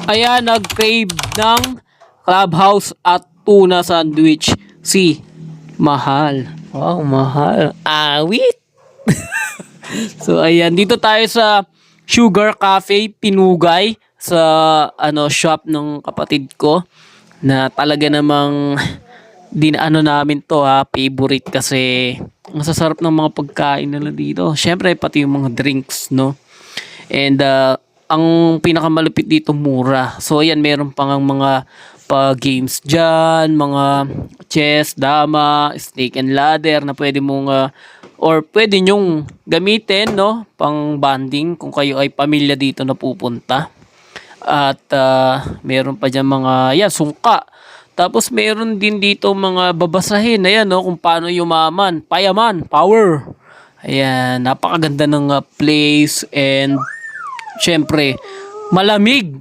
Ayan, nag-crave ng Clubhouse at tuna sandwich si Mahal. Wow, Mahal. Awit! So ayan, dito tayo sa Sugar Cafe Pinugay sa shop ng kapatid ko na talaga namang namin to favorite kasi masasarap ng mga pagkain nila dito. Syempre pati yung mga drinks, no. And ang pinakamalupit dito mura. So ayan, meron pang mga games dyan, mga chess, dama, snake and ladder na pwede mong or pwede nyong gamitin, no, pang bonding kung kayo ay pamilya dito na pupunta. At meron pa dyan mga sungka. Tapos meron din dito mga babasahin, ayan, no, kung paano yumaman, payaman, power. Ayan, napakaganda ng place and syempre malamig